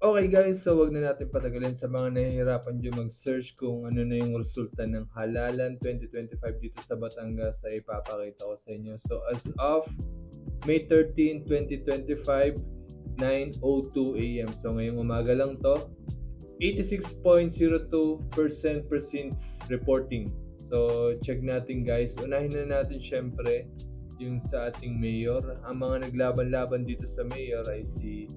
Okay guys, so wag na natin patagalin sa mga nahihirapan diyan mag-search kung ano na yung resulta ng Halalan 2025 dito sa Batangas ay ipapakita ko sa inyo. So as of May 13, 2025, 9:02 AM. So ngayong umaga lang 'to, 86.02% presents reporting. So check natin guys. Unahin na natin syempre yung sa ating mayor. Ang mga naglaban-laban dito sa mayor ay si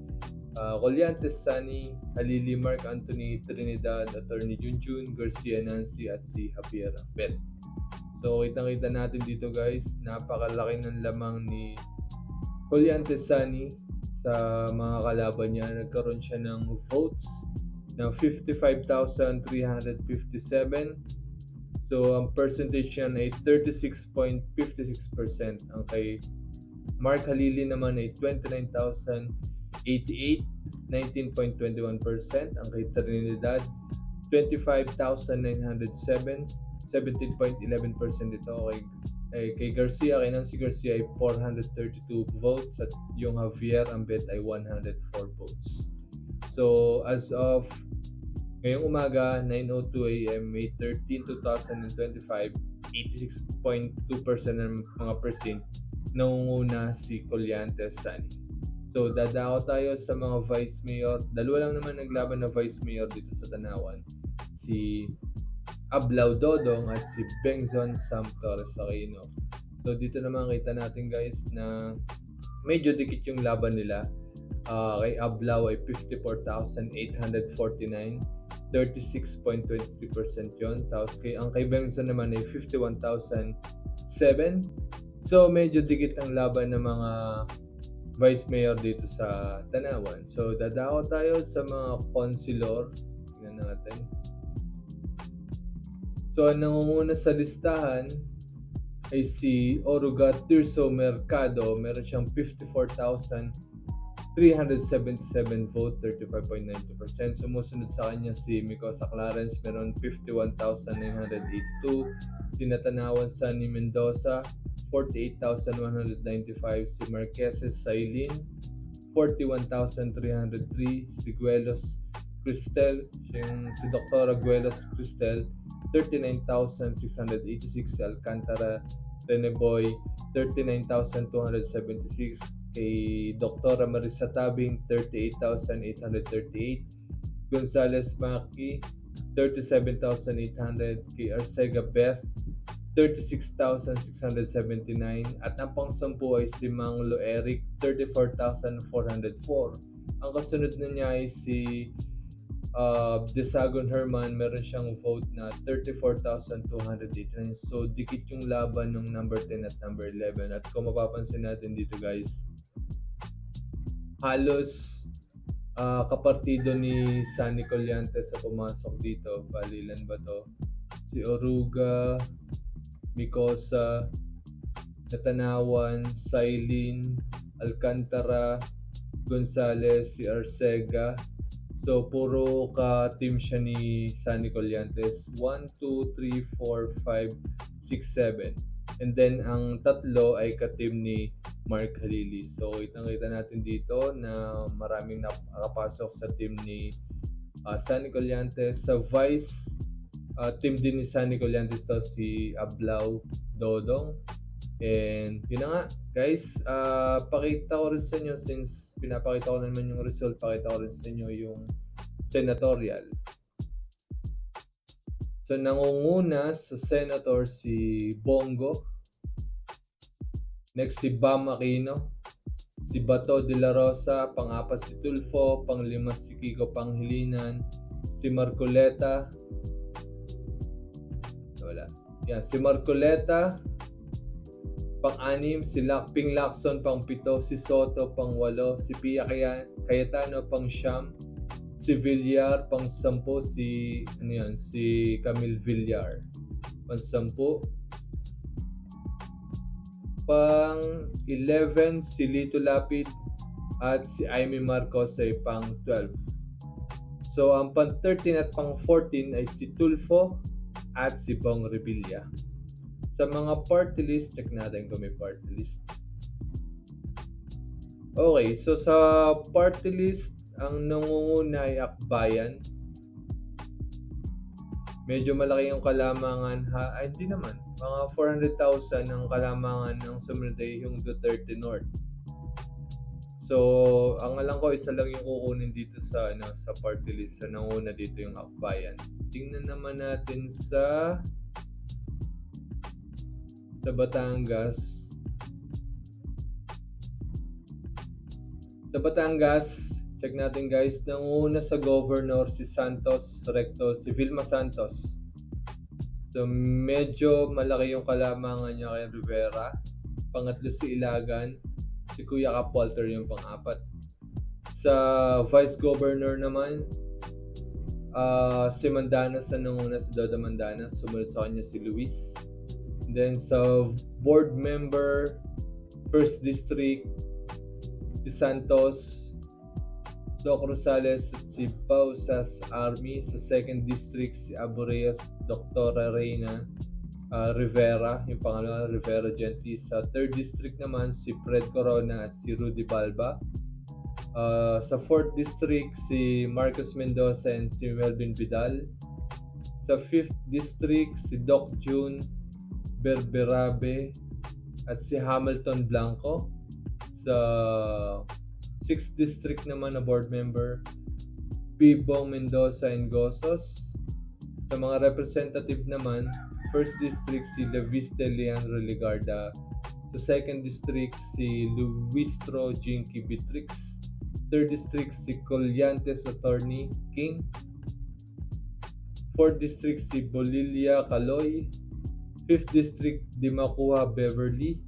Colliantes Sunny, Halili Mark Anthony Trinidad, Attorney Junjun, Garcia Nancy at si Javier Bet. So kitang-kita natin dito guys, napakalaki ng lamang ni Colliantes Sunny sa mga kalaban niya. Nagkaroon siya ng votes ng 55,357. So ang percentage niya ay 36.56%. Ang kay Mark Halili naman ay 29,088, 19.21%. Ang kay Trinidad, 25,907, 17.11% ito. Kay Garcia, kay Nancy Garcia ay 432 votes at yung Javier Ambet ay 104 votes. So as of ngayong umaga, 9:02 AM, May 13, 2025, 86.2% ng mga percent nangunguna si Colliantes Sunny. So dadako tayo sa mga vice mayor. Dalawa lang naman naglaban na vice mayor dito sa Tanawan. Si Ablao Dodong at si Bengzon Sam Torres Aquino. So dito naman kita natin guys na medyo dikit yung laban nila. Kay Ablao ay 54,849, 36.23% yun. Tapos ang kay Bengzon naman ay 51,007. So medyo dikit ang laban ng mga vice mayor dito sa Tanawan. So dadako tayo sa mga consulor. Tingnan natin. So ang nangunguna sa listahan ay si Oruga Tirso Mercado. Meron siyang 54,377 vote, 35.92%. Sumusunod sa kanya si Micosa Clarence, meron 51,982. Si Natanawan Sunny Mendoza, 48,195. Si Marqueses Sailin, 41,303. Si Guelos Cristel, si Dr. Guelos Cristel, 39,686. Si Alcantara Reneboy, 39,276. Kay Dr. Marisa Tabing, 38,838. Gonzales Maki, 37,800. Kay Arcega Beth, 36,679. At ang pang-sampu ay si Manglo Eric, 34,404. Ang kasunod na niya ay si Desagon Herman, meron siyang vote na 34,289. So dikit yung laban ng number 10 at number 11. At kung mapapansin natin dito guys, halos kapartido ni Sunny Colliantes sa pumasok dito. Balilan ba to? Si Oruga, Micosa, Natanawan, Sailin, Alcantara, Gonzales, si Arcega. So puro ka-team siya ni Sunny Colliantes. 1, 2, 3, 4, 5, 6, 7. And then ang tatlo ay ka-team ni Mark Halili. So kitang-kita natin dito na maraming nakapasok sa team ni Sunny Colliantes. Sa vice team din ni Sunny Colliantes to si Ablao Dodong. And yun na nga guys, pakita ko rin sa inyo, since pinapakita ko naman yung result, pakita ko rin sa inyo yung senatorial. So nangunguna sa senator si Bongo, next si Bam Aquino, si Bato de la Rosa, pang-apat si Tulfo, pang-lima si Kiko Panghilinan, si Marcoleta, si Marcoleta, pang-anim si Ping Lacson, pang-pito si Soto, pang-walo si Pia Cayetano, pang-siyam si Villar, pang-sampu si Camille Villar, pang-sampu. Pang-11 si Lito Lapid at si Amy Marcos ay pang-12. So ang pang-13 at pang-14 ay si Tulfo at si Bong Revilla. Sa mga party list, check natin kung may party list. Okay, so sa party list, ang nangunguna ay Akbayan. Medyo malaki yung kalamangan hindi naman. Mga 400,000 ang kalamangan ng sumunod ay yung Duterte North. So, ang alam ko isa lang yung kukunin dito sa sa party list. Sa nanguna dito yung Akbayan. Tingnan naman natin sa Batangas. Sa Batangas, check natin guys, nanguna sa governor si Santos Recto, si Vilma Santos. So medyo malaki yung kalamangan niya kay Rivera. Pangatlo si Ilagan, si Kuya Kapolter yung pang-apat. Sa vice governor naman, si Mandanas na nanguna, si Dodo Mandanas. Sumunod sa kanya si Luis. And then sa board member, first district, si Santos, Doc Rosales at si Pausas Army. Sa second district, si Abureas, Dr. Reyna Rivera, yung pangalawa Rivera Gently. Sa third district naman, si Fred Corona at si Rudy Balba. Sa fourth district, si Marcos Mendoza and si Melvin Vidal. Sa fifth district, si Doc June Berberabe at si Hamilton Blanco. Sa 6th district naman na board member, Bibong Mendoza and Gozos. Sa mga representative naman, 1st district si Leviste Leandro Ligarda. Sa 2nd district si Luistro Jinky Bitrix. 3rd district si Colliantes Attorney King. 4th district si Bolilia Caloy. 5th district Dimacuha Beverly.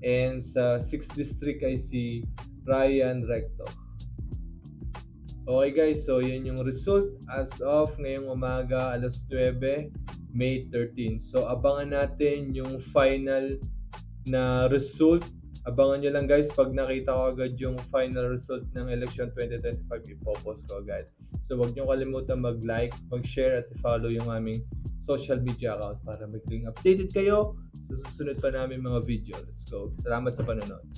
And sa 6th district ay si Ryan Recto. Okay guys, so yan yung result as of ngayong umaga, alas 9, May 13. So abangan natin yung final na result. Abangan nyo lang guys, pag nakita ko agad yung final result ng election 2025, ipopost ko agad. So huwag nyo kalimutan mag-like, mag-share at i-follow yung aming social media account para maging updated kayo sa susunod pa namin mga video. Let's go. Salamat sa panonood.